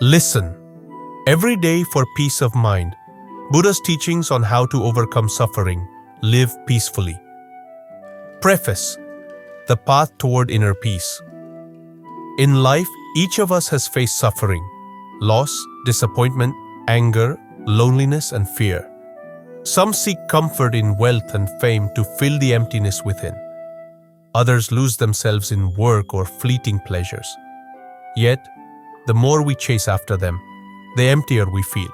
Listen. Every day for peace of mind. Buddha's teachings on how to overcome suffering. Live peacefully. Preface. The path toward inner peace. In life, each of us has faced suffering, loss, disappointment, anger, loneliness, and fear. Some seek comfort in wealth and fame to fill the emptiness within. Others lose themselves in work or fleeting pleasures. Yet, the more we chase after them, the emptier we feel.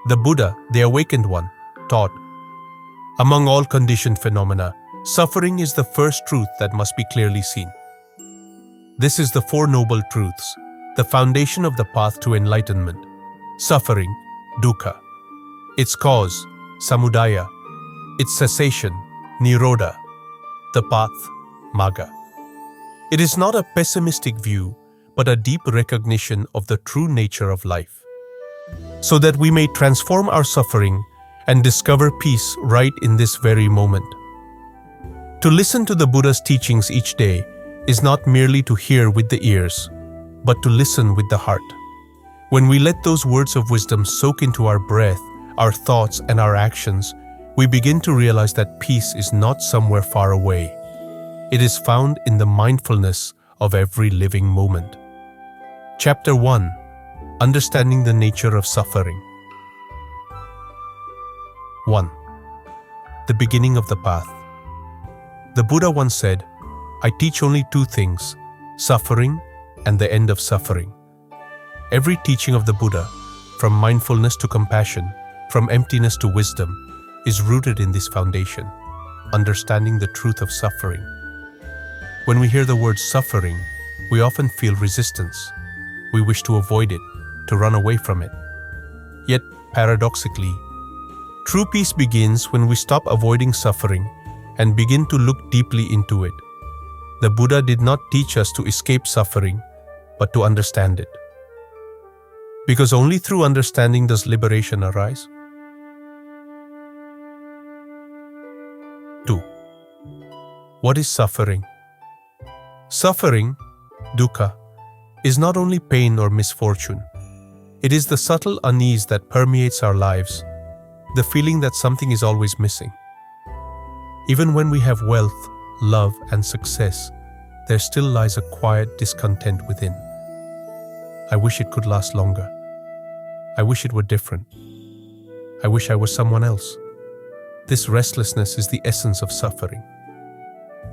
The Buddha, the awakened one, taught, among all conditioned phenomena, suffering is the first truth that must be clearly seen. This is the Four Noble Truths, the foundation of the path to enlightenment. Suffering, dukkha. Its cause, samudaya. Its cessation, nirodha. The path, magga. It is not a pessimistic view, but a deep recognition of the true nature of life, so that we may transform our suffering and discover peace right in this very moment. To listen to the Buddha's teachings each day is not merely to hear with the ears, but to listen with the heart. When we let those words of wisdom soak into our breath, our thoughts, and our actions, we begin to realize that peace is not somewhere far away. It is found in the mindfulness of every living moment. Chapter 1. Understanding the nature of suffering. 1. The beginning of the path. The Buddha once said, "I teach only two things, suffering and the end of suffering." Every teaching of the Buddha, from mindfulness to compassion, from emptiness to wisdom, is rooted in this foundation, understanding the truth of suffering. When we hear the word suffering, we often feel resistance. We wish to avoid it, to run away from it. Yet, paradoxically, true peace begins when we stop avoiding suffering and begin to look deeply into it. The Buddha did not teach us to escape suffering, but to understand it. Because only through understanding does liberation arise. 2. What is suffering? Suffering, dukkha, is not only pain or misfortune. It is the subtle unease that permeates our lives, the feeling that something is always missing. Even when we have wealth, love, and success, there still lies a quiet discontent within. I wish it could last longer. I wish it were different. I wish I were someone else. This restlessness is the essence of suffering.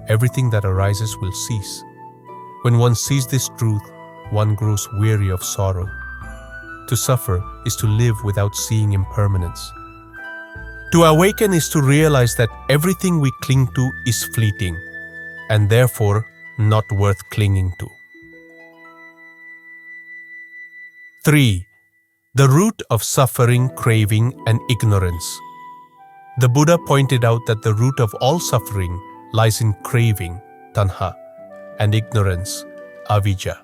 Everything that arises will cease. When one sees this truth, one grows weary of sorrow. To suffer is to live without seeing impermanence. To awaken is to realize that everything we cling to is fleeting, and therefore not worth clinging to. 3. The root of suffering, craving, and ignorance. The Buddha pointed out that the root of all suffering lies in craving, tanha, and ignorance, avijja.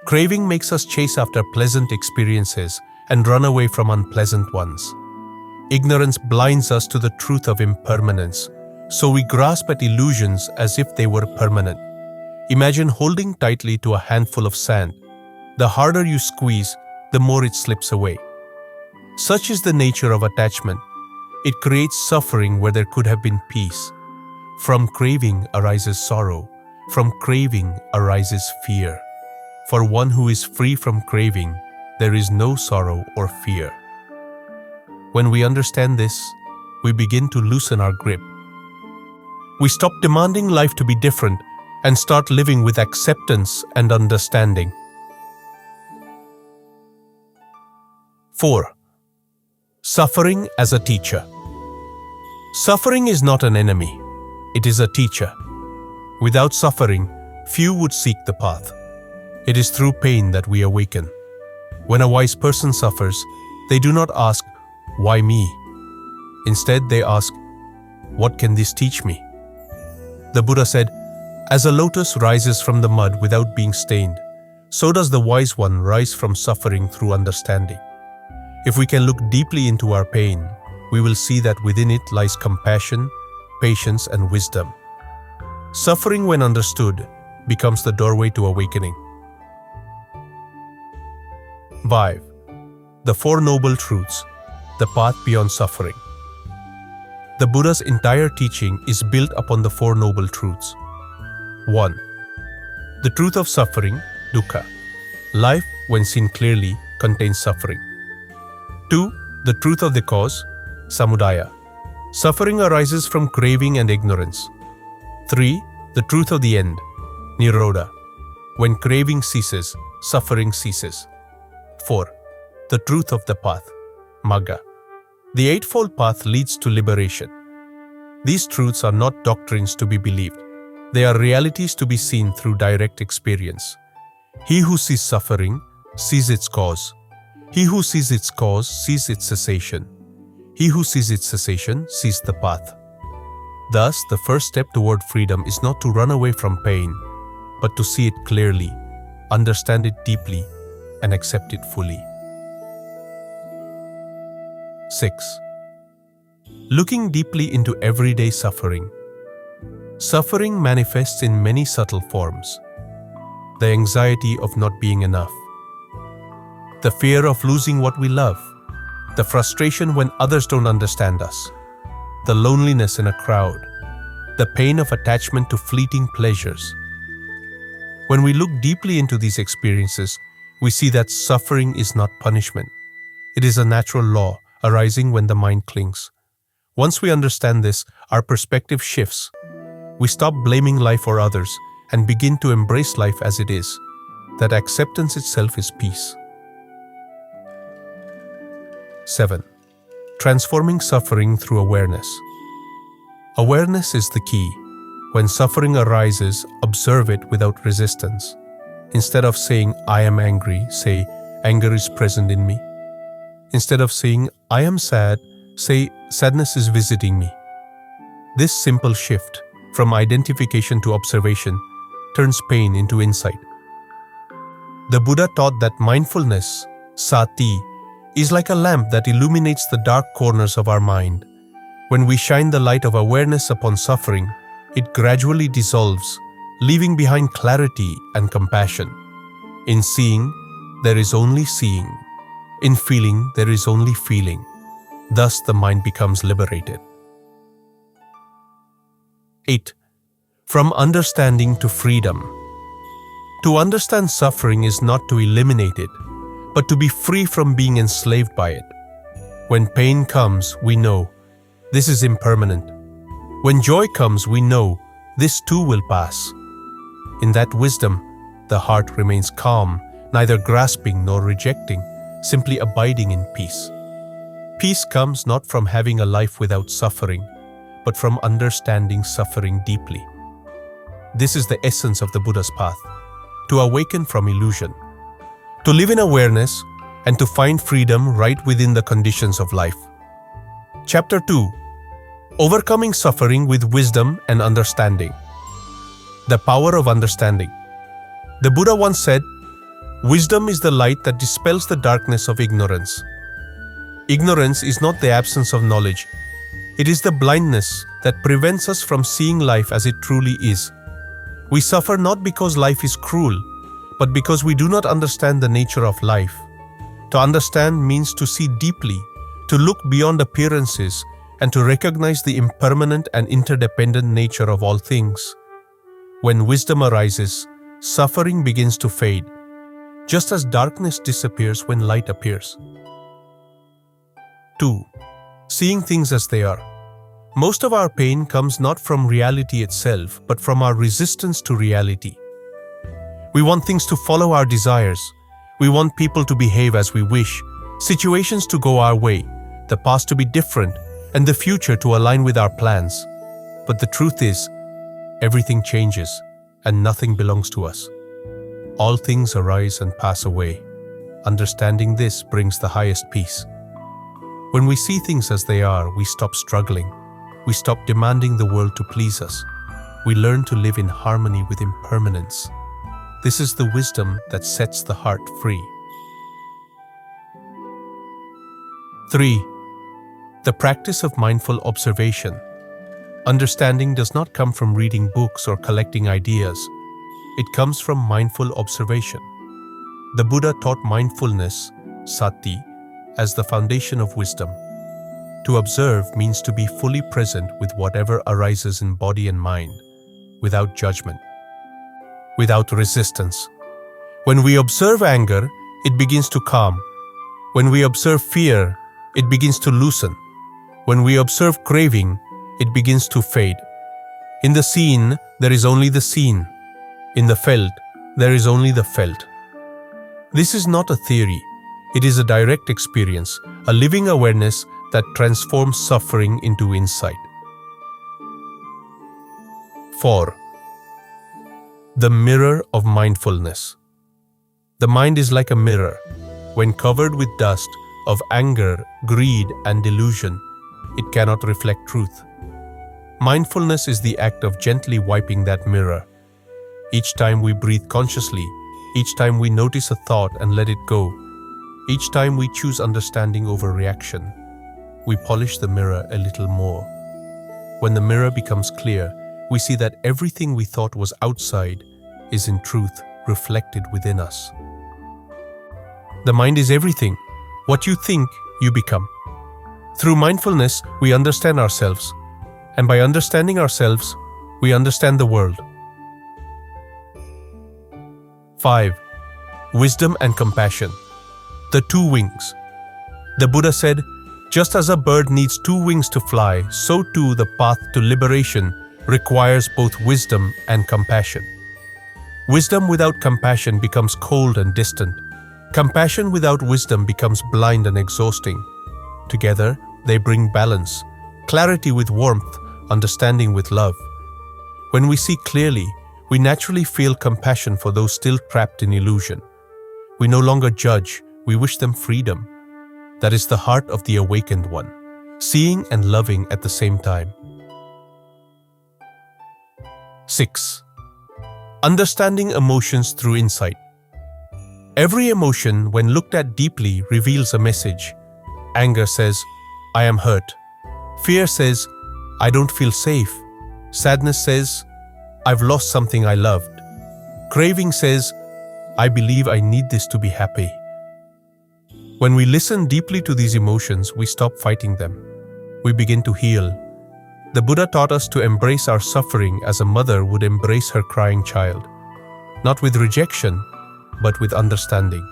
Craving makes us chase after pleasant experiences and run away from unpleasant ones. Ignorance blinds us to the truth of impermanence, so we grasp at illusions as if they were permanent. Imagine holding tightly to a handful of sand. The harder you squeeze, the more it slips away. Such is the nature of attachment. It creates suffering where there could have been peace. From craving arises sorrow. From craving arises fear. For one who is free from craving, there is no sorrow or fear. When we understand this, we begin to loosen our grip. We stop demanding life to be different and start living with acceptance and understanding. 4. Suffering as a teacher. Suffering is not an enemy. It is a teacher. Without suffering, few would seek the path. It is through pain that we awaken. When a wise person suffers, they do not ask, "Why me?" Instead, they ask, "What can this teach me?" The Buddha said, "As a lotus rises from the mud without being stained, so does the wise one rise from suffering through understanding." If we can look deeply into our pain, we will see that within it lies compassion, patience, and wisdom. Suffering, when understood, becomes the doorway to awakening. 5. The Four Noble Truths, the path beyond suffering. The Buddha's entire teaching is built upon the Four Noble Truths. 1. The truth of suffering, dukkha. Life, when seen clearly, contains suffering. 2. The truth of the cause, samudaya. Suffering arises from craving and ignorance. 3. The truth of the end, nirodha. When craving ceases, suffering ceases. 4. The truth of the path, magga. The Eightfold Path leads to liberation. These truths are not doctrines to be believed. They are realities to be seen through direct experience. He who sees suffering sees its cause. He who sees its cause sees its cessation. He who sees its cessation sees the path. Thus, the first step toward freedom is not to run away from pain, but to see it clearly, understand it deeply, and accept it fully. 6. Looking deeply into everyday suffering. Suffering manifests in many subtle forms. The anxiety of not being enough, the fear of losing what we love, the frustration when others don't understand us, the loneliness in a crowd, the pain of attachment to fleeting pleasures. When we look deeply into these experiences, we see that suffering is not punishment. It is a natural law arising when the mind clings. Once we understand this, our perspective shifts. We stop blaming life or others and begin to embrace life as it is. That acceptance itself is peace. 7. Transforming suffering through awareness. Awareness is the key. When suffering arises, observe it without resistance. Instead of saying, "I am angry," say, "Anger is present in me." Instead of saying, "I am sad," say, "Sadness is visiting me." This simple shift, from identification to observation, turns pain into insight. The Buddha taught that mindfulness, sati, is like a lamp that illuminates the dark corners of our mind. When we shine the light of awareness upon suffering, it gradually dissolves, leaving behind clarity and compassion. In seeing, there is only seeing. In feeling, there is only feeling. Thus, the mind becomes liberated. 8. From understanding to freedom. To understand suffering is not to eliminate it, but to be free from being enslaved by it. When pain comes, we know this is impermanent. When joy comes, we know this too will pass. In that wisdom, the heart remains calm, neither grasping nor rejecting, simply abiding in peace. Peace comes not from having a life without suffering, but from understanding suffering deeply. This is the essence of the Buddha's path, to awaken from illusion, to live in awareness, and to find freedom right within the conditions of life. Chapter 2. Overcoming suffering with wisdom and understanding. The power of understanding. The Buddha once said, "Wisdom is the light that dispels the darkness of ignorance." Ignorance is not the absence of knowledge. It is the blindness that prevents us from seeing life as it truly is. We suffer not because life is cruel, but because we do not understand the nature of life. To understand means to see deeply, to look beyond appearances, and to recognize the impermanent and interdependent nature of all things. When wisdom arises, suffering begins to fade, just as darkness disappears when light appears. 2. Seeing things as they are. Most of our pain comes not from reality itself, but from our resistance to reality. We want things to follow our desires. We want people to behave as we wish, situations to go our way, the past to be different, and the future to align with our plans. But the truth is, everything changes, and nothing belongs to us. All things arise and pass away. Understanding this brings the highest peace. When we see things as they are, we stop struggling. We stop demanding the world to please us. We learn to live in harmony with impermanence. This is the wisdom that sets the heart free. 3. The practice of mindful observation. Understanding does not come from reading books or collecting ideas. It comes from mindful observation. The Buddha taught mindfulness sati, as the foundation of wisdom. To observe means to be fully present with whatever arises in body and mind, without judgment, without resistance. When we observe anger, it begins to calm. When we observe fear, it begins to loosen. When we observe craving, it begins to fade. In the seen, there is only the seen. In the felt, there is only the felt. This is not a theory. It is a direct experience, a living awareness that transforms suffering into insight. 4. The mirror of mindfulness. The mind is like a mirror. When covered with dust of anger, greed, and delusion, it cannot reflect truth. Mindfulness is the act of gently wiping that mirror. Each time we breathe consciously, each time we notice a thought and let it go, each time we choose understanding over reaction, we polish the mirror a little more. When the mirror becomes clear, we see that everything we thought was outside is in truth reflected within us. The mind is everything. What you think, you become. Through mindfulness, we understand ourselves, and by understanding ourselves, we understand the world. 5. Wisdom and compassion. The two wings. The Buddha said, just as a bird needs two wings to fly, so too the path to liberation requires both wisdom and compassion. Wisdom without compassion becomes cold and distant. Compassion without wisdom becomes blind and exhausting. Together, they bring balance, clarity with warmth, understanding with love. When we see clearly, we naturally feel compassion for those still trapped in illusion. We no longer judge, we wish them freedom. That is the heart of the awakened one, seeing and loving at the same time. 6. Understanding emotions through insight. Every emotion, when looked at deeply, reveals a message. Anger says, I am hurt. Fear says, I don't feel safe. Sadness says, I've lost something I loved. Craving says, I believe I need this to be happy. When we listen deeply to these emotions, we stop fighting them. We begin to heal. The Buddha taught us to embrace our suffering as a mother would embrace her crying child, not with rejection, but with understanding.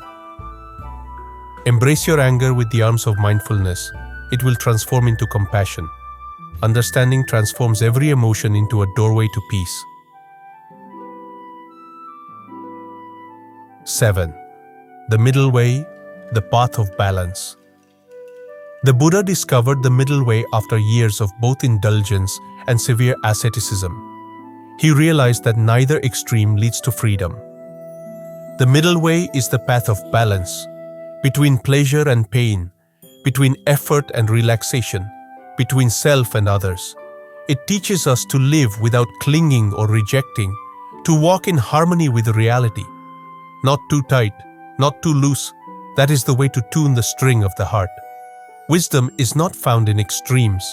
Embrace your anger with the arms of mindfulness. It will transform into compassion. Understanding transforms every emotion into a doorway to peace. 7. The middle way, the path of balance. The Buddha discovered the middle way after years of both indulgence and severe asceticism. He realized that neither extreme leads to freedom. The middle way is the path of balance, between pleasure and pain, between effort and relaxation, between self and others. It teaches us to live without clinging or rejecting, to walk in harmony with reality. Not too tight, not too loose. That is the way to tune the string of the heart. Wisdom is not found in extremes.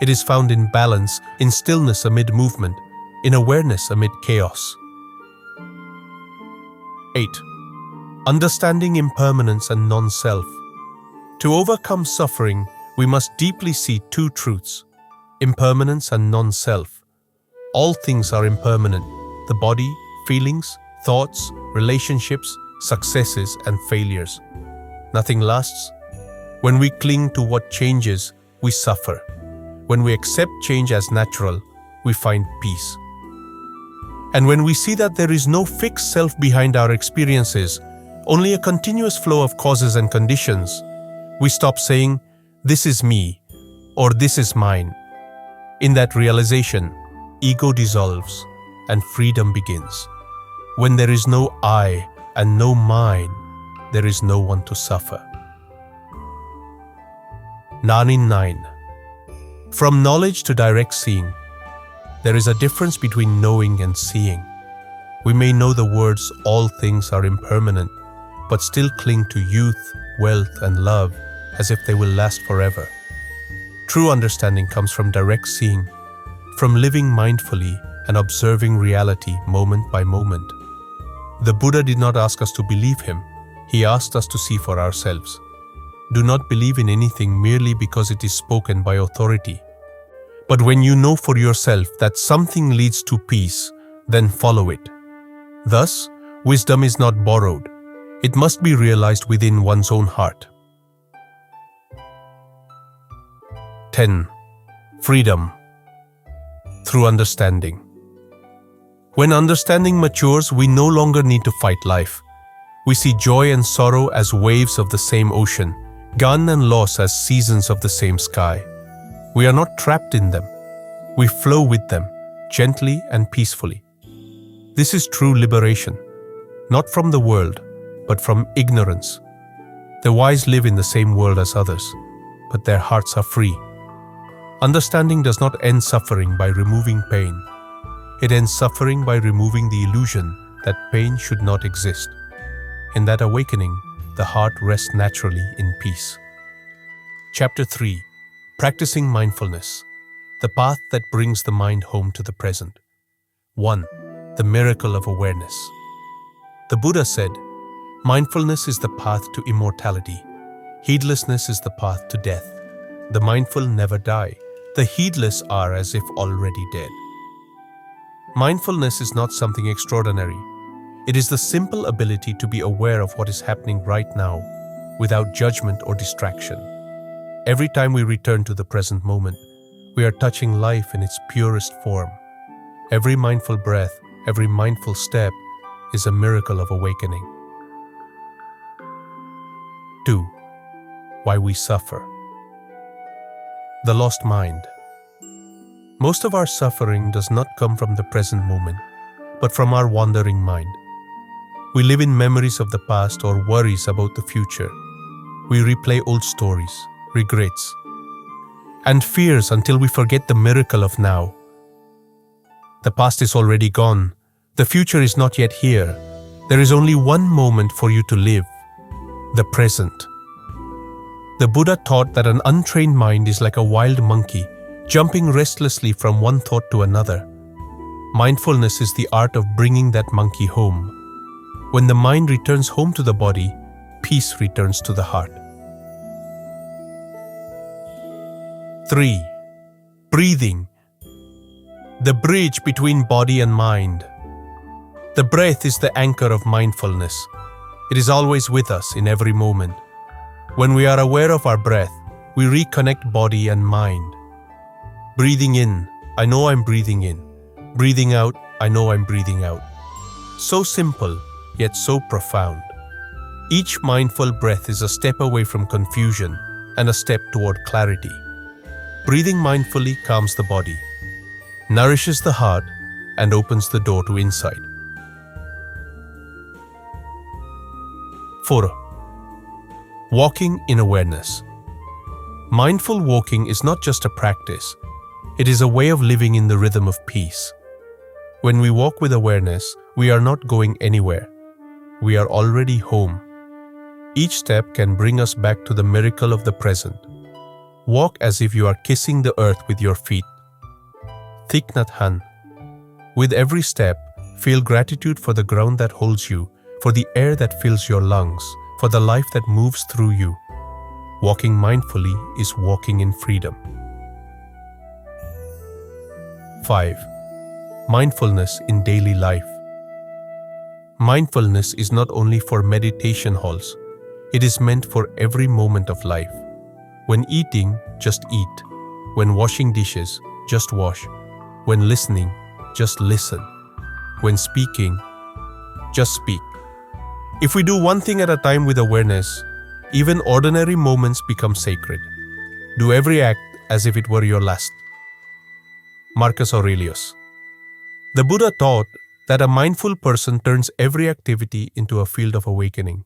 It is found in balance, in stillness amid movement, in awareness amid chaos. 8. Understanding impermanence and non-self. To overcome suffering, we must deeply see two truths: impermanence and non-self. All things are impermanent: the body, feelings, thoughts, relationships, successes, and failures. Nothing lasts. When we cling to what changes, we suffer. When we accept change as natural, we find peace. And when we see that there is no fixed self behind our experiences, only a continuous flow of causes and conditions, we stop saying, "This is me," or "This is mine." In that realization, ego dissolves and freedom begins. When there is no I and no mine, there is no one to suffer. 9. From knowledge to direct seeing. There is a difference between knowing and seeing. We may know the words "all things are impermanent," but still cling to youth, wealth, and love as if they will last forever. True understanding comes from direct seeing, from living mindfully and observing reality moment by moment. The Buddha did not ask us to believe him. He asked us to see for ourselves. Do not believe in anything merely because it is spoken by authority. But when you know for yourself that something leads to peace, then follow it. Thus, wisdom is not borrowed. It must be realized within one's own heart. 10. Freedom through understanding. When understanding matures, we no longer need to fight life. We see joy and sorrow as waves of the same ocean, gain and loss as seasons of the same sky. We are not trapped in them. We flow with them, gently and peacefully. This is true liberation, not from the world, but from ignorance. The wise live in the same world as others, but their hearts are free. Understanding does not end suffering by removing pain. It ends suffering by removing the illusion that pain should not exist. In that awakening, the heart rests naturally in peace. Chapter 3. Practicing Mindfulness. The path that brings the mind home to the present. 1. The miracle of awareness. The Buddha said, mindfulness is the path to immortality. Heedlessness is the path to death. The mindful never die. The heedless are as if already dead. Mindfulness is not something extraordinary. It is the simple ability to be aware of what is happening right now, without judgment or distraction. Every time we return to the present moment, we are touching life in its purest form. Every mindful breath, every mindful step is a miracle of awakening. 2. Why we suffer. The lost mind. Most of our suffering does not come from the present moment, but from our wandering mind. We live in memories of the past or worries about the future. We replay old stories, regrets, and fears until we forget the miracle of now. The past is already gone. The future is not yet here. There is only one moment for you to live, the present. The Buddha taught that an untrained mind is like a wild monkey, jumping restlessly from one thought to another. Mindfulness is the art of bringing that monkey home. When the mind returns home to the body, peace returns to the heart. 3. Breathing. The bridge between body and mind. The breath is the anchor of mindfulness. It is always with us in every moment. When we are aware of our breath, we reconnect body and mind. Breathing in, I know I'm breathing in. Breathing out, I know I'm breathing out. So simple, yet so profound. Each mindful breath is a step away from confusion and a step toward clarity. Breathing mindfully calms the body, nourishes the heart, and opens the door to insight. 4. Walking in awareness. Mindful walking is not just a practice, it is a way of living in the rhythm of peace. When we walk with awareness, we are not going anywhere. We are already home. Each step can bring us back to the miracle of the present. Walk as if you are kissing the earth with your feet. Thich Nhat Hanh. With every step, feel gratitude for the ground that holds you, for the air that fills your lungs, for the life that moves through you. Walking mindfully is walking in freedom. 5. Mindfulness in daily life. Mindfulness is not only for meditation halls, it is meant for every moment of life. When eating, just eat. When washing dishes, just wash. When listening, just listen. When speaking, just speak. If we do one thing at a time with awareness, even ordinary moments become sacred. Do every act as if it were your last. Marcus Aurelius. The Buddha taught that a mindful person turns every activity into a field of awakening.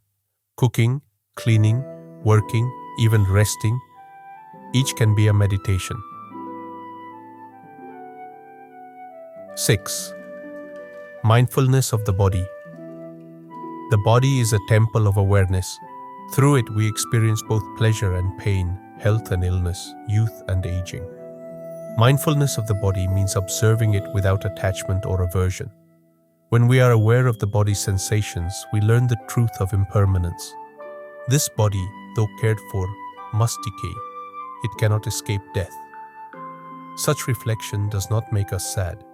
Cooking, cleaning, working, even resting, each can be a meditation. 6. Mindfulness of the body. The body is a temple of awareness. Through it, we experience both pleasure and pain, health and illness, youth and aging. Mindfulness of the body means observing it without attachment or aversion. When we are aware of the body's sensations, we learn the truth of impermanence. This body, though cared for, must decay. It cannot escape death. Such reflection does not make us sad.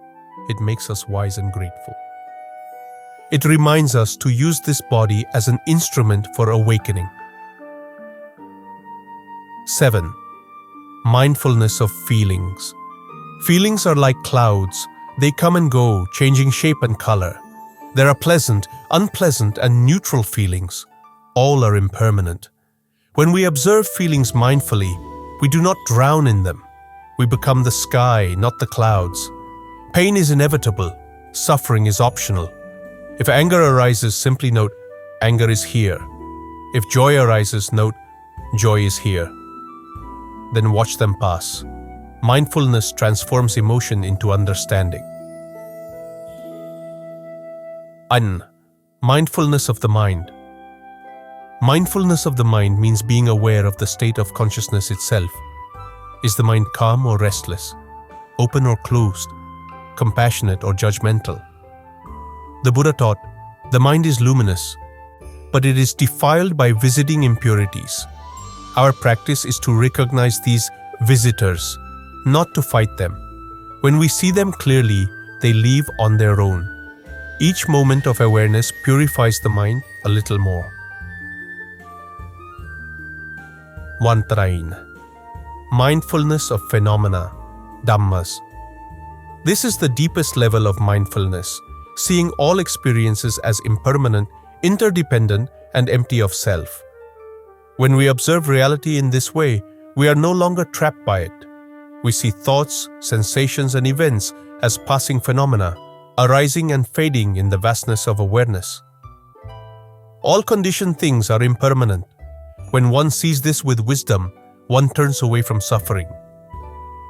It makes us wise and grateful. It reminds us to use this body as an instrument for awakening. 7. Mindfulness of feelings. Feelings are like clouds. They come and go, changing shape and color. There are pleasant, unpleasant, and neutral feelings. All are impermanent. When we observe feelings mindfully, we do not drown in them. We become the sky, not the clouds. Pain is inevitable. Suffering is optional. If anger arises, simply note, anger is here. If joy arises, note, joy is here. Then watch them pass. Mindfulness transforms emotion into understanding. Mindfulness of the mind. Mindfulness of the mind means being aware of the state of consciousness itself. Is the mind calm or restless? Open or closed? Compassionate or judgmental? The Buddha taught, the mind is luminous, but it is defiled by visiting impurities. Our practice is to recognize these visitors, not to fight them. When we see them clearly, they leave on their own. Each moment of awareness purifies the mind a little more. 1. Mindfulness of phenomena, Dhammas. This is the deepest level of mindfulness, seeing all experiences as impermanent, interdependent, and empty of self. When we observe reality in this way, we are no longer trapped by it. We see thoughts, sensations, and events as passing phenomena, arising and fading in the vastness of awareness. All conditioned things are impermanent. When one sees this with wisdom, one turns away from suffering.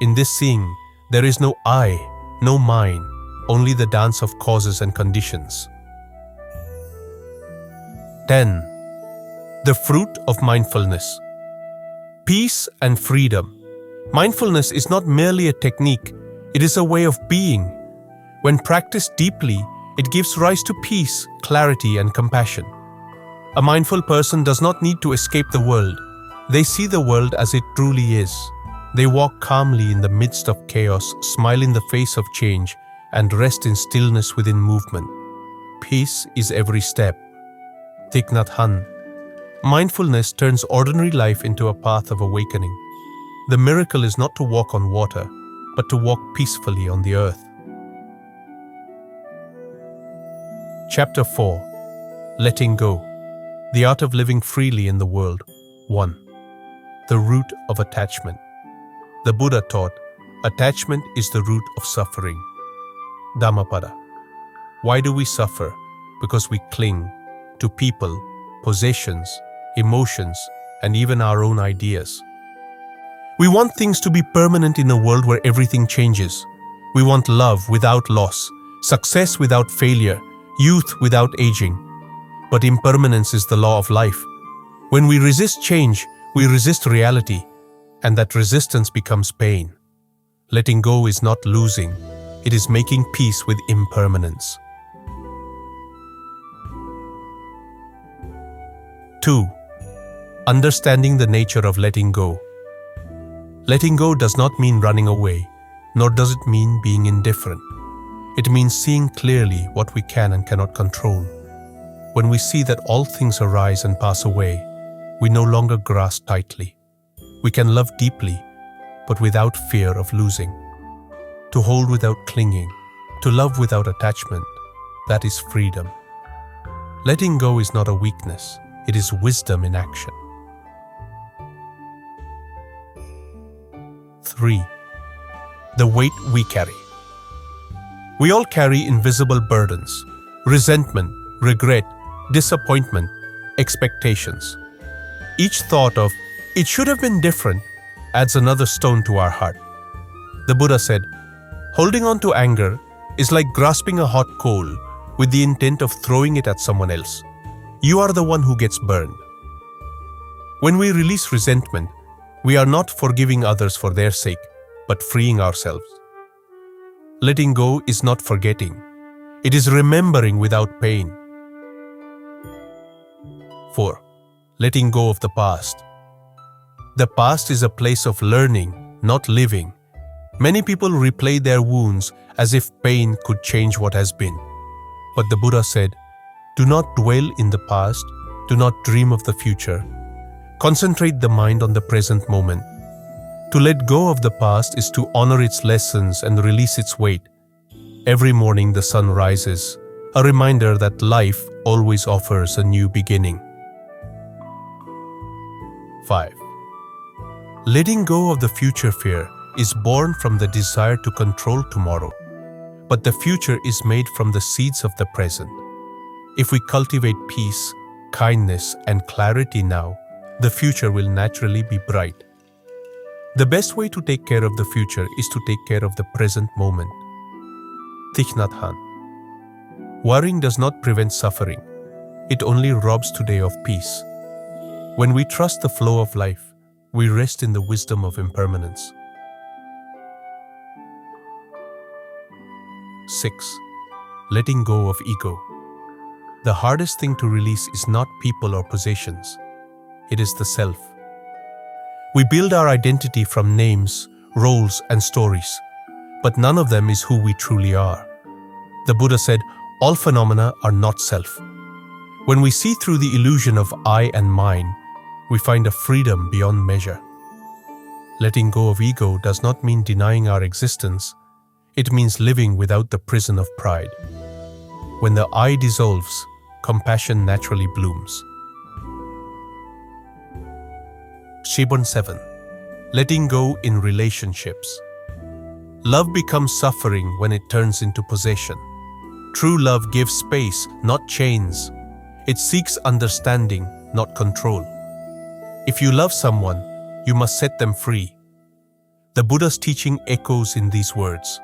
In this seeing, there is no I, no mine, only the dance of causes and conditions. 10. The fruit of mindfulness. Peace and freedom. Mindfulness is not merely a technique, it is a way of being. When practiced deeply, it gives rise to peace, clarity, and compassion. A mindful person does not need to escape the world. They see the world as it truly is. They walk calmly in the midst of chaos, smile in the face of change, and rest in stillness within movement. Peace is every step. Thich Nhat Hanh. Mindfulness turns ordinary life into a path of awakening. The miracle is not to walk on water, but to walk peacefully on the earth. Chapter 4. Letting Go. The Art of Living Freely in the World. 1. The Root of Attachment. The Buddha taught, attachment is the root of suffering. Dhammapada. Why do we suffer? Because we cling to people, possessions, emotions, and even our own ideas. We want things to be permanent in a world where everything changes. We want love without loss, success without failure, youth without aging. But impermanence is the law of life. When we resist change, we resist reality, and that resistance becomes pain. Letting go is not losing, it is making peace with impermanence. 2. Understanding the nature of letting go. Letting go does not mean running away, nor does it mean being indifferent. It means seeing clearly what we can and cannot control. When we see that all things arise and pass away, we no longer grasp tightly. We can love deeply, but without fear of losing. To hold without clinging, to love without attachment, that is freedom. Letting go is not a weakness, it is wisdom in action. 3. The weight we carry. We all carry invisible burdens, resentment, regret, disappointment, expectations. Each thought of, it should have been different, adds another stone to our heart. The Buddha said, holding on to anger is like grasping a hot coal with the intent of throwing it at someone else. You are the one who gets burned. When we release resentment, we are not forgiving others for their sake, but freeing ourselves. Letting go is not forgetting. It is remembering without pain. 4. Letting go of the past. The past is a place of learning, not living. Many people replay their wounds as if pain could change what has been. But the Buddha said, do not dwell in the past, do not dream of the future. Concentrate the mind on the present moment. To let go of the past is to honor its lessons and release its weight. Every morning the sun rises, a reminder that life always offers a new beginning. 5. Letting go of the future fear is born from the desire to control tomorrow. But the future is made from the seeds of the present. If we cultivate peace, kindness, and clarity now, the future will naturally be bright. The best way to take care of the future is to take care of the present moment. Thich Nhat Hanh. Worrying does not prevent suffering. It only robs today of peace. When we trust the flow of life, we rest in the wisdom of impermanence. 6. Letting go of ego. The hardest thing to release is not people or possessions. It is the self. We build our identity from names, roles, and stories, but none of them is who we truly are. The Buddha said, all phenomena are not self. When we see through the illusion of I and mine, we find a freedom beyond measure. Letting go of ego does not mean denying our existence. It means living without the prison of pride. When the I dissolves, compassion naturally blooms. Shibon 7. Letting go in relationships. Love becomes suffering when it turns into possession. True love gives space, not chains. It seeks understanding, not control. If you love someone, you must set them free. The Buddha's teaching echoes in these words.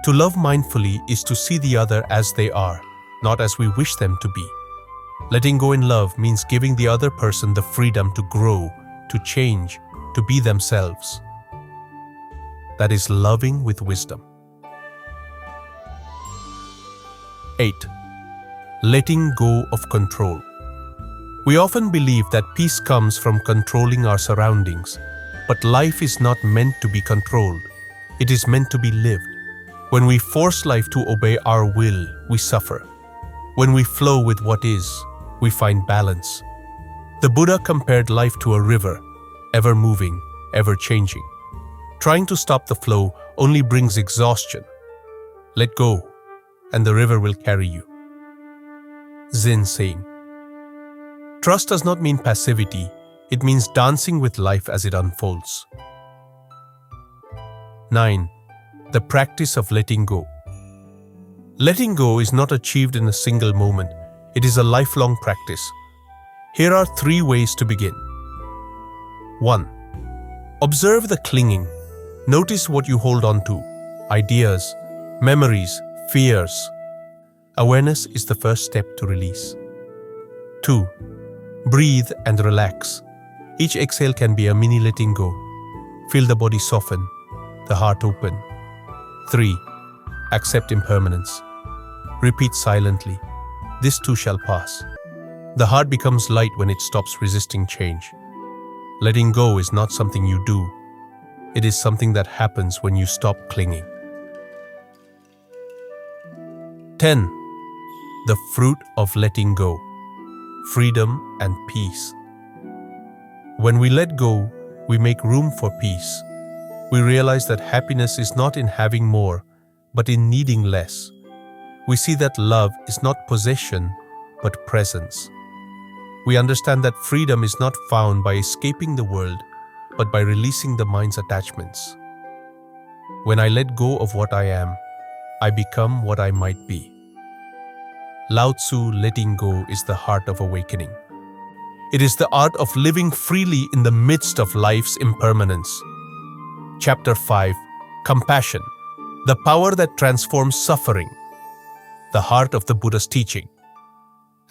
To love mindfully is to see the other as they are, not as we wish them to be. Letting go in love means giving the other person the freedom to grow, to change, to be themselves. That is loving with wisdom. 8. Letting go of control. We often believe that peace comes from controlling our surroundings, but life is not meant to be controlled. It is meant to be lived. When we force life to obey our will, we suffer. When we flow with what is, we find balance. The Buddha compared life to a river, ever moving, ever changing. Trying to stop the flow only brings exhaustion. Let go, and the river will carry you. Zen saying. Trust does not mean passivity, it means dancing with life as it unfolds. 9. The practice of letting go. Letting go is not achieved in a single moment, it is a lifelong practice. Here are 3 ways to begin. 1. Observe the clinging. Notice what you hold on to, ideas, memories, fears. Awareness is the first step to release. 2. Breathe and relax. Each exhale can be a mini letting go. Feel the body soften, the heart open. 3. Accept impermanence. Repeat silently. This too shall pass. The heart becomes light when it stops resisting change. Letting go is not something you do. It is something that happens when you stop clinging. 10. The fruit of letting go. Freedom and peace. When we let go, we make room for peace. We realize that happiness is not in having more, but in needing less. We see that love is not possession, but presence. We understand that freedom is not found by escaping the world, but by releasing the mind's attachments. When I let go of what I am, I become what I might be. Lao Tzu letting go is the heart of awakening. It is the art of living freely in the midst of life's impermanence. Chapter 5. Compassion, the power that transforms suffering. The heart of the Buddha's teaching.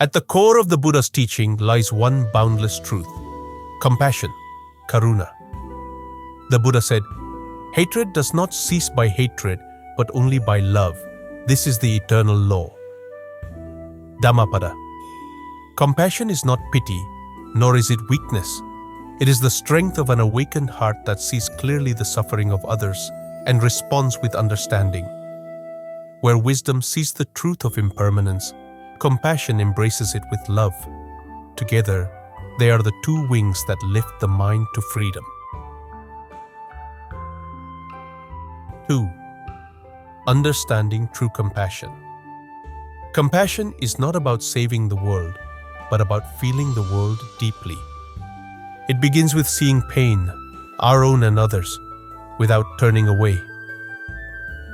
At the core of the Buddha's teaching lies one boundless truth: compassion, karuna. The Buddha said, hatred does not cease by hatred, but only by love. This is the eternal law. Dhammapada. Compassion is not pity, nor is it weakness. It is the strength of an awakened heart that sees clearly the suffering of others and responds with understanding. Where wisdom sees the truth of impermanence, compassion embraces it with love. Together, they are the two wings that lift the mind to freedom. 2. Understanding true compassion. Compassion is not about saving the world, but about feeling the world deeply. It begins with seeing pain, our own and others, without turning away.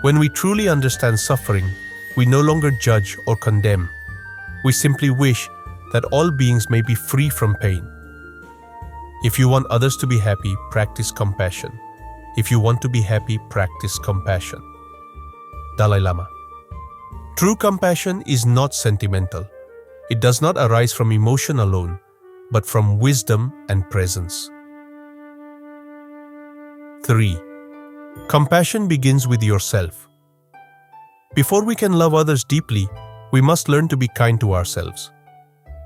When we truly understand suffering, we no longer judge or condemn. We simply wish that all beings may be free from pain. If you want others to be happy, practice compassion. If you want to be happy, practice compassion. Dalai Lama. True compassion is not sentimental. It does not arise from emotion alone, but from wisdom and presence. 3. Compassion begins with yourself. Before we can love others deeply, we must learn to be kind to ourselves.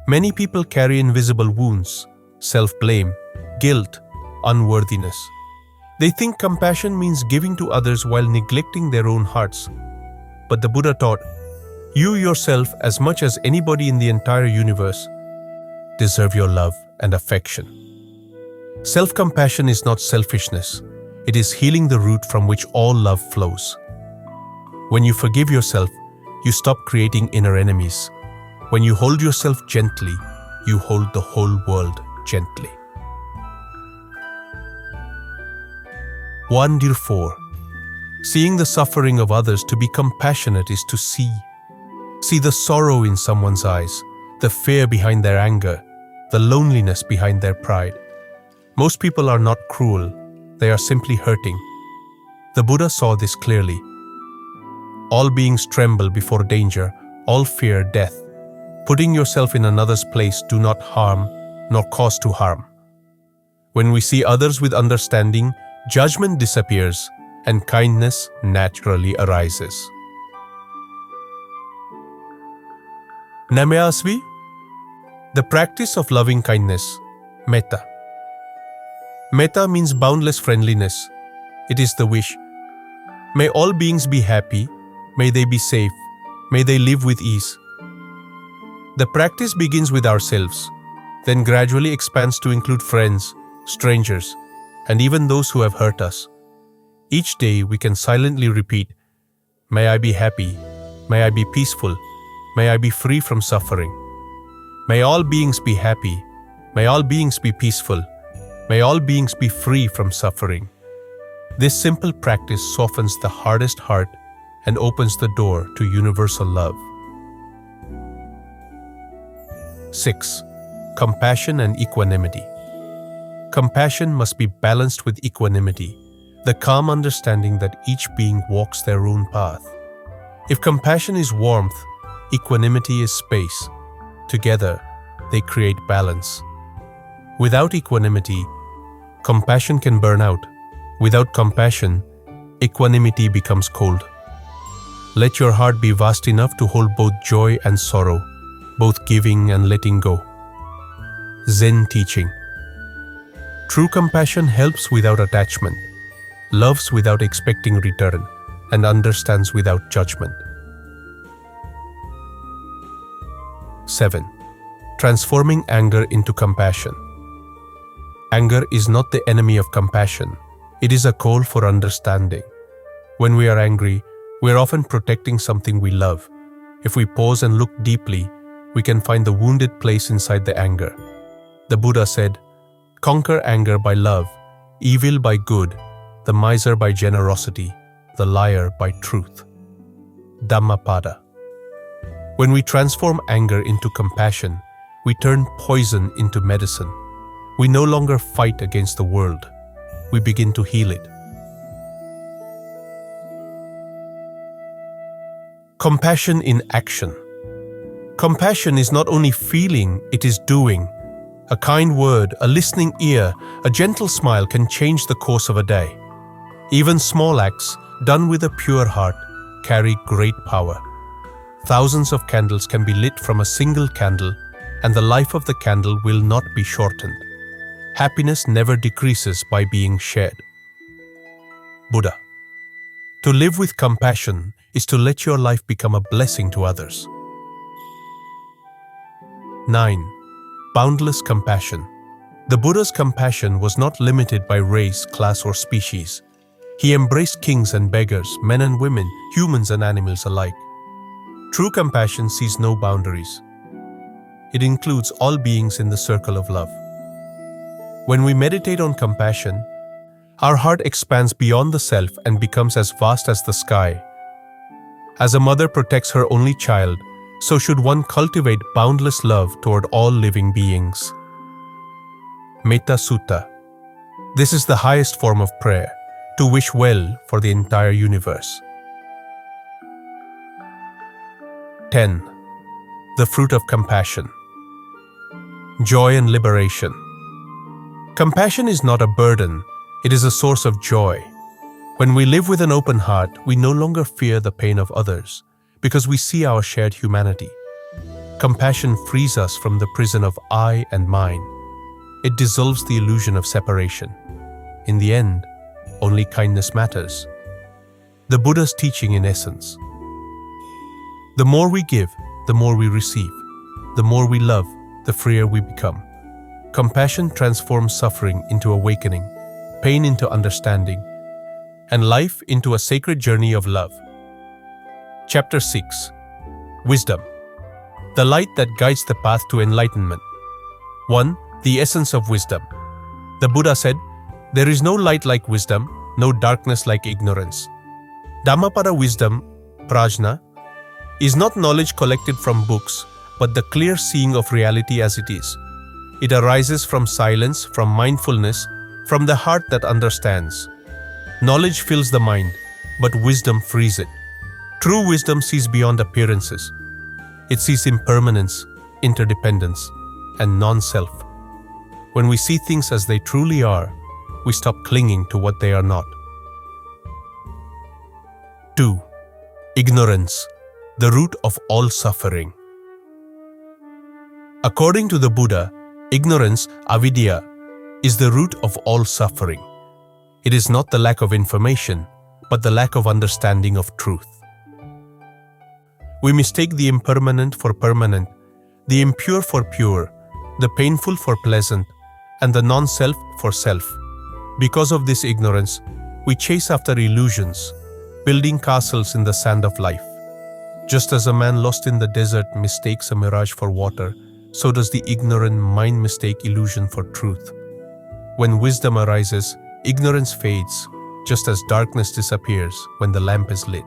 Many people carry invisible wounds, self-blame, guilt, unworthiness. They think compassion means giving to others while neglecting their own hearts. But the Buddha taught, you yourself, as much as anybody in the entire universe, deserve your love and affection. Self-compassion is not selfishness. It is healing the root from which all love flows. When you forgive yourself, you stop creating inner enemies. When you hold yourself gently, you hold the whole world gently. 1 Dear 4. Seeing the suffering of others to be compassionate is to see the sorrow in someone's eyes, the fear behind their anger, the loneliness behind their pride. Most people are not cruel, they are simply hurting. The Buddha saw this clearly. All beings tremble before danger, all fear death. Putting yourself in another's place do not harm, nor cause to harm. When we see others with understanding, judgment disappears, and kindness naturally arises. Namayasvi, the practice of loving kindness, metta. Metta means boundless friendliness. It is the wish. May all beings be happy, may they be safe, may they live with ease. The practice begins with ourselves, then gradually expands to include friends, strangers, and even those who have hurt us. Each day we can silently repeat, may I be happy, may I be peaceful, may I be free from suffering. May all beings be happy, may all beings be peaceful, may all beings be free from suffering. This simple practice softens the hardest heart and opens the door to universal love. 6. Compassion and equanimity. Compassion must be balanced with equanimity, the calm understanding that each being walks their own path. If compassion is warmth, equanimity is space. Together, they create balance. Without equanimity, compassion can burn out. Without compassion, equanimity becomes cold. Let your heart be vast enough to hold both joy and sorrow, both giving and letting go. Zen teaching. True compassion helps without attachment, loves without expecting return, and understands without judgment. 7. Transforming anger into compassion. Anger is not the enemy of compassion. It is a call for understanding. When we are angry, we are often protecting something we love. If we pause and look deeply, we can find the wounded place inside the anger. The Buddha said, conquer anger by love, evil by good, the miser by generosity, the liar by truth. Dhammapada. When we transform anger into compassion, we turn poison into medicine. We no longer fight against the world. We begin to heal it. Compassion in action. Compassion is not only feeling, it is doing. A kind word, a listening ear, a gentle smile can change the course of a day. Even small acts, done with a pure heart, carry great power. Thousands of candles can be lit from a single candle, and the life of the candle will not be shortened. Happiness never decreases by being shared. Buddha. To live with compassion is to let your life become a blessing to others. 9. Boundless compassion. The Buddha's compassion was not limited by race, class, or species. He embraced kings and beggars, men and women, humans and animals alike. True compassion sees no boundaries. It includes all beings in the circle of love. When we meditate on compassion, our heart expands beyond the self and becomes as vast as the sky. As a mother protects her only child, so should one cultivate boundless love toward all living beings. Metta Sutta. This is the highest form of prayer, to wish well for the entire universe. 10. The fruit of compassion. Joy and liberation. Compassion is not a burden, it is a source of joy. When we live with an open heart, we no longer fear the pain of others, because we see our shared humanity. Compassion frees us from the prison of I and mine. It dissolves the illusion of separation. In the end, only kindness matters. The Buddha's teaching in essence. The more we give, the more we receive. The more we love, the freer we become. Compassion transforms suffering into awakening, pain into understanding, and life into a sacred journey of love. Chapter 6. Wisdom. The light that guides the path to enlightenment. 1. The essence of wisdom. The Buddha said, "There is no light like wisdom, no darkness like ignorance." Dhammapada wisdom, prajna, is not knowledge collected from books, but the clear seeing of reality as it is. It arises from silence, from mindfulness, from the heart that understands. Knowledge fills the mind, but wisdom frees it. True wisdom sees beyond appearances. It sees impermanence, interdependence, and non-self. When we see things as they truly are, we stop clinging to what they are not. 2. Ignorance, the root of all suffering. According to the Buddha, ignorance, avidya, is the root of all suffering. It is not the lack of information, but the lack of understanding of truth. We mistake the impermanent for permanent, the impure for pure, the painful for pleasant, and the non-self for self. Because of this ignorance, we chase after illusions, building castles in the sand of life. Just as a man lost in the desert mistakes a mirage for water, so does the ignorant mind mistake illusion for truth. When wisdom arises, ignorance fades, just as darkness disappears when the lamp is lit.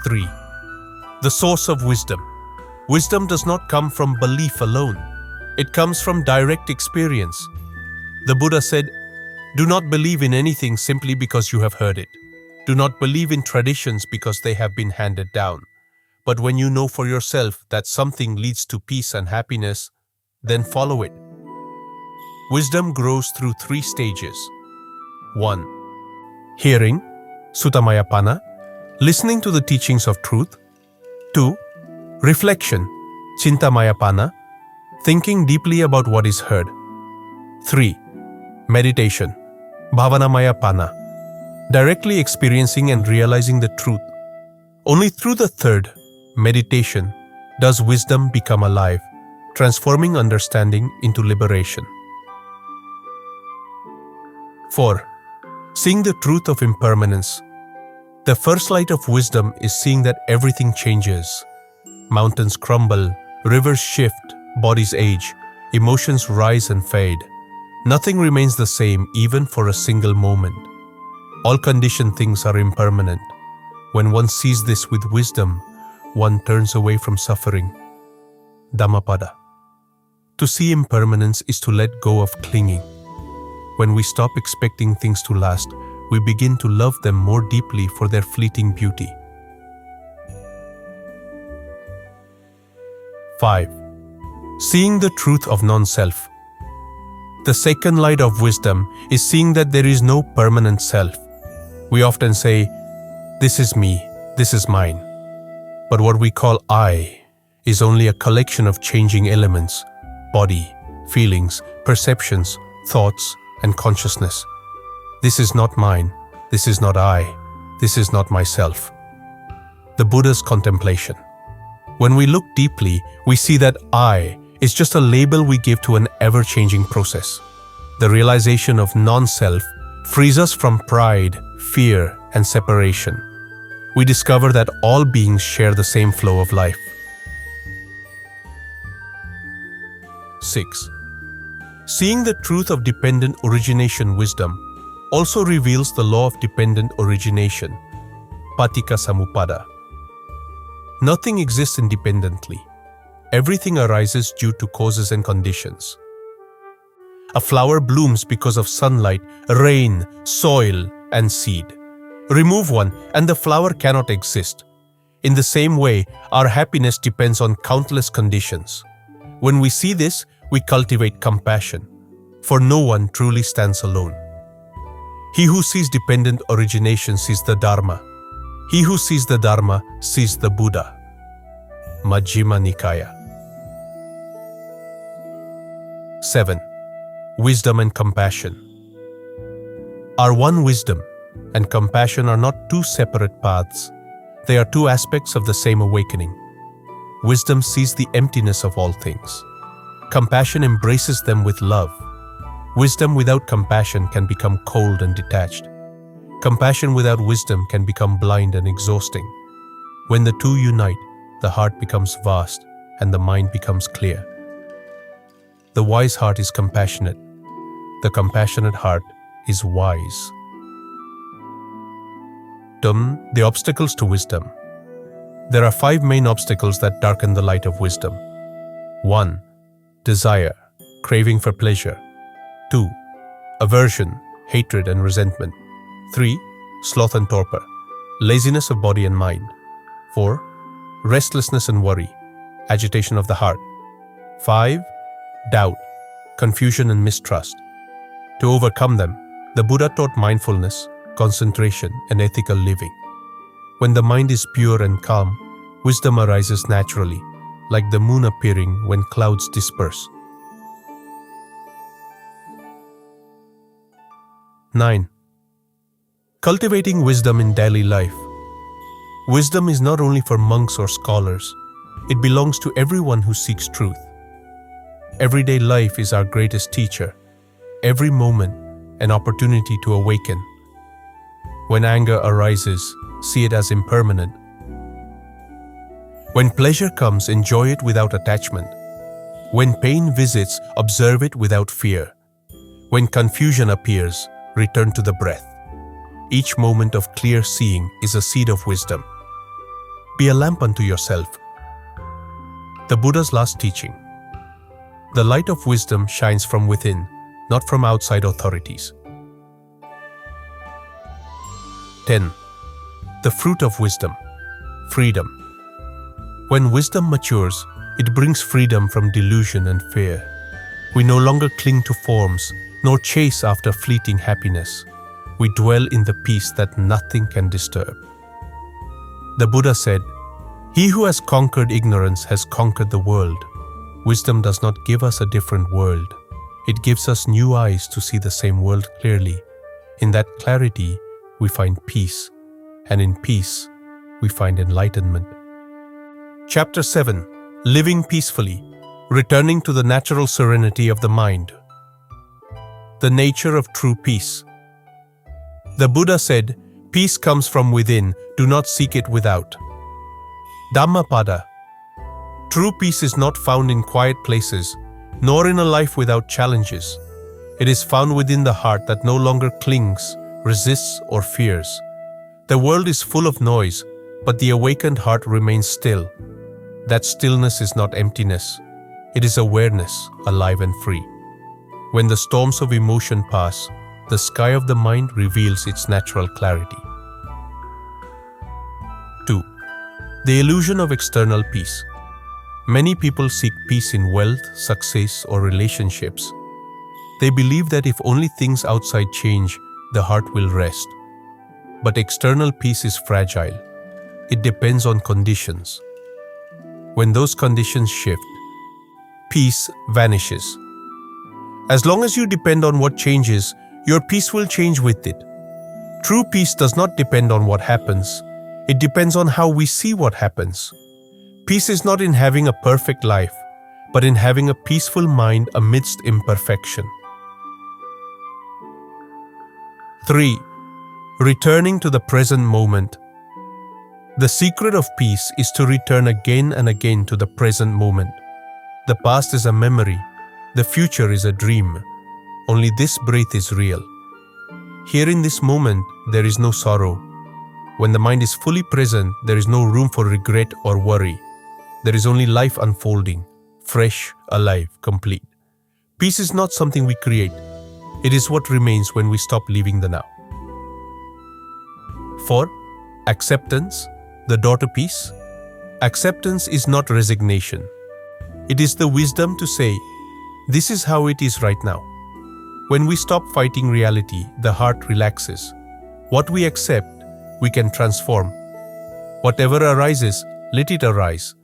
3. The source of wisdom. Wisdom does not come from belief alone. It comes from direct experience. The Buddha said, "Do not believe in anything simply because you have heard it. Do not believe in traditions because they have been handed down. But when you know for yourself that something leads to peace and happiness, then follow it." Wisdom grows through 3 stages. 1. Hearing, sutamayapana, listening to the teachings of truth. 2. Reflection, chintamayapana, thinking deeply about what is heard. 3. Meditation, bhavanamayapana, directly experiencing and realizing the truth. Only through the third, meditation, does wisdom become alive, transforming understanding into liberation. 4. Seeing the truth of impermanence. The first light of wisdom is seeing that everything changes. Mountains crumble, rivers shift, bodies age, emotions rise and fade. Nothing remains the same even for a single moment. All conditioned things are impermanent. When one sees this with wisdom, one turns away from suffering. Dhammapada. To see impermanence is to let go of clinging. When we stop expecting things to last, we begin to love them more deeply for their fleeting beauty. 5. Seeing the truth of non-self. The second light of wisdom is seeing that there is no permanent self. We often say, "This is me, this is mine." But what we call I is only a collection of changing elements: body, feelings, perceptions, thoughts, and consciousness. This is not mine. This is not I. This is not myself. The Buddha's contemplation. When we look deeply, we see that I is just a label we give to an ever-changing process. The realization of non-self frees us from pride, fear, and separation. We discover that all beings share the same flow of life. 6. Seeing the truth of dependent origination wisdom also reveals the law of dependent origination, paticca samuppada. Nothing exists independently. Everything arises due to causes and conditions. A flower blooms because of sunlight, rain, soil, and seed. Remove one, and the flower cannot exist. In the same way, our happiness depends on countless conditions. When we see this, we cultivate compassion, for no one truly stands alone. He who sees dependent origination sees the Dharma. He who sees the Dharma sees the Buddha. Majjhima Nikaya. 7. Wisdom and compassion. Our one wisdom and compassion are not two separate paths. They are two aspects of the same awakening. Wisdom sees the emptiness of all things. Compassion embraces them with love. Wisdom without compassion can become cold and detached. Compassion without wisdom can become blind and exhausting. When the two unite, the heart becomes vast and the mind becomes clear. The wise heart is compassionate. The compassionate heart is wise. The obstacles to wisdom. There are 5 main obstacles that darken the light of wisdom. 1. Desire, craving for pleasure. 2. Aversion, hatred and resentment. 3. Sloth and torpor, laziness of body and mind. 4. Restlessness and worry, agitation of the heart. 5. Doubt, confusion and mistrust. To overcome them, the Buddha taught mindfulness, concentration, and ethical living. When the mind is pure and calm, wisdom arises naturally, like the moon appearing when clouds disperse. 9. Cultivating wisdom in daily life. Wisdom is not only for monks or scholars, it belongs to everyone who seeks truth. Everyday life is our greatest teacher. Every moment, an opportunity to awaken. When anger arises, see it as impermanent. When pleasure comes, enjoy it without attachment. When pain visits, observe it without fear. When confusion appears, return to the breath. Each moment of clear seeing is a seed of wisdom. Be a lamp unto yourself. The Buddha's last teaching. The light of wisdom shines from within, not from outside authorities. 10. The fruit of wisdom. Freedom. When wisdom matures, it brings freedom from delusion and fear. We no longer cling to forms, nor chase after fleeting happiness. We dwell in the peace that nothing can disturb. The Buddha said, "He who has conquered ignorance has conquered the world." Wisdom does not give us a different world. It gives us new eyes to see the same world clearly. In that clarity, we find peace, and in peace, we find enlightenment. Chapter 7. Living Peacefully, Returning to the Natural Serenity of the Mind. The Nature of True Peace. The Buddha said, "Peace comes from within, do not seek it without." Dhammapada. True peace is not found in quiet places, nor in a life without challenges. It is found within the heart that no longer clings, resists, or fears. The world is full of noise, but the awakened heart remains still. That stillness is not emptiness. It is awareness, alive and free. When the storms of emotion pass, the sky of the mind reveals its natural clarity. 2. The illusion of external peace. Many people seek peace in wealth, success, or relationships. They believe that if only things outside change, the heart will rest. But external peace is fragile. it depends on conditions. When those conditions shift, peace vanishes. As long as you depend on what changes, your peace will change with it. True peace does not depend on what happens. It depends on how we see what happens. Peace is not in having a perfect life, but in having a peaceful mind amidst imperfection. 3. Returning to the present moment. The secret of peace is to return again and again to the present moment. The past is a memory. The future is a dream. Only this breath is real. Here in this moment, there is no sorrow. When the mind is fully present, there is no room for regret or worry. There is only life unfolding, fresh, alive, complete. Peace is not something we create. It is what remains when we stop living the now. 4. Acceptance, the door to peace. Acceptance is not resignation. It is the wisdom to say, this is how it is right now. When we stop fighting reality, the heart relaxes. What we accept, we can transform. Whatever arises, let it arise.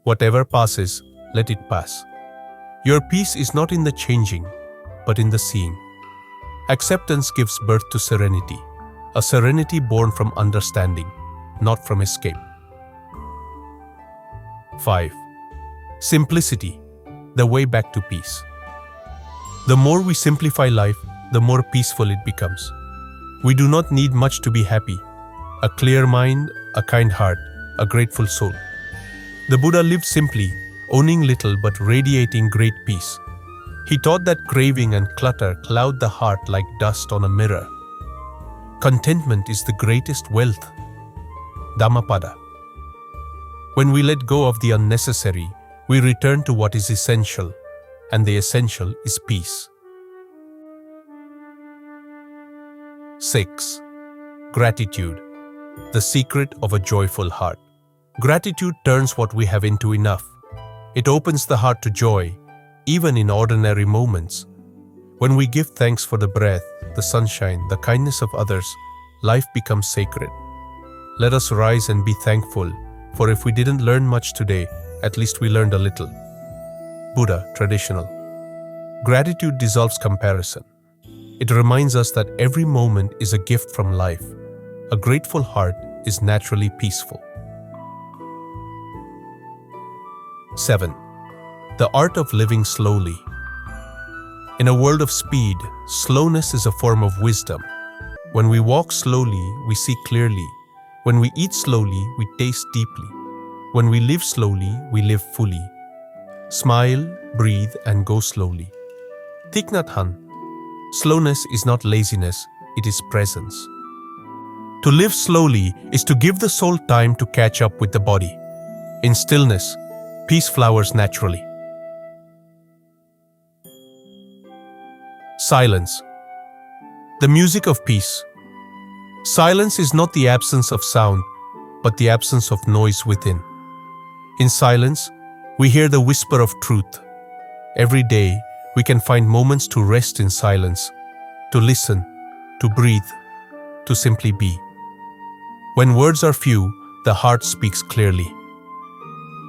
Whatever passes, let it pass. Your peace is not in the changing, but in the seeing. Acceptance gives birth to serenity, a serenity born from understanding, not from escape. 5. Simplicity, the way back to peace. The more we simplify life, the more peaceful it becomes. We do not need much to be happy. A clear mind, a kind heart, a grateful soul. The Buddha lived simply, owning little but radiating great peace. He taught that craving and clutter cloud the heart like dust on a mirror. Contentment is the greatest wealth. Dhammapada. When we let go of the unnecessary, we return to what is essential, and the essential is peace. 6. Gratitude, the secret of a joyful heart. Gratitude turns what we have into enough. It opens the heart to joy, even in ordinary moments. When we give thanks for the breath, the sunshine, the kindness of others, life becomes sacred. Let us rise and be thankful, for if we didn't learn much today, at least we learned a little. Buddha, traditional. Gratitude dissolves comparison. It reminds us that every moment is a gift from life. A grateful heart is naturally peaceful. 7. The art of living slowly. In a world of speed, slowness is a form of wisdom. When we walk slowly, we see clearly. When we eat slowly, we taste deeply. When we live slowly, we live fully. Smile, breathe, and go slowly. Thich Nhat Hanh. Slowness is not laziness, it is presence. To live slowly is to give the soul time to catch up with the body. In stillness, peace flowers naturally. Silence, the music of peace. Silence is not the absence of sound, but the absence of noise within. In silence, we hear the whisper of truth. Every day, we can find moments to rest in silence, to listen, to breathe, to simply be. When words are few, the heart speaks clearly.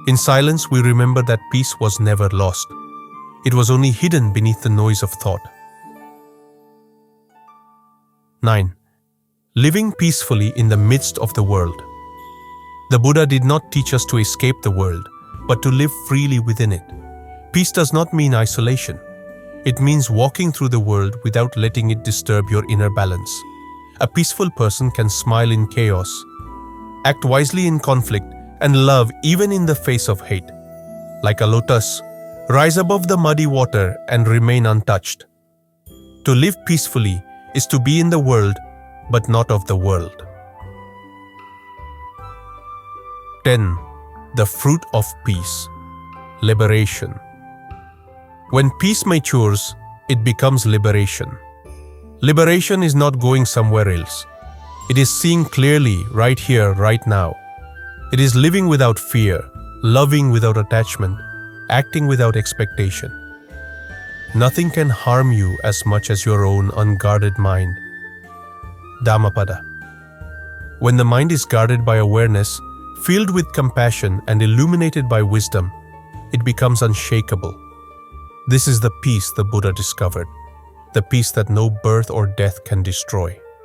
In silence, we remember that peace was never lost. It was only hidden beneath the noise of thought. 9. Living peacefully in the midst of the world. The Buddha did not teach us to escape the world, but to live freely within it. Peace does not mean isolation. It means walking through the world without letting it disturb your inner balance. A peaceful person can smile in chaos, act wisely in conflict, and love even in the face of hate. Like a lotus, rise above the muddy water and remain untouched. To live peacefully is to be in the world, but not of the world. 10. The fruit of peace. Liberation. When peace matures, it becomes liberation. Liberation is not going somewhere else. It is seeing clearly right here, right now. It is living without fear, loving without attachment, acting without expectation. Nothing can harm you as much as your own unguarded mind. Dhammapada. When the mind is guarded by awareness, Filled with compassion and illuminated by wisdom, it becomes unshakable. This is the peace the Buddha discovered, the peace that no birth or death can destroy.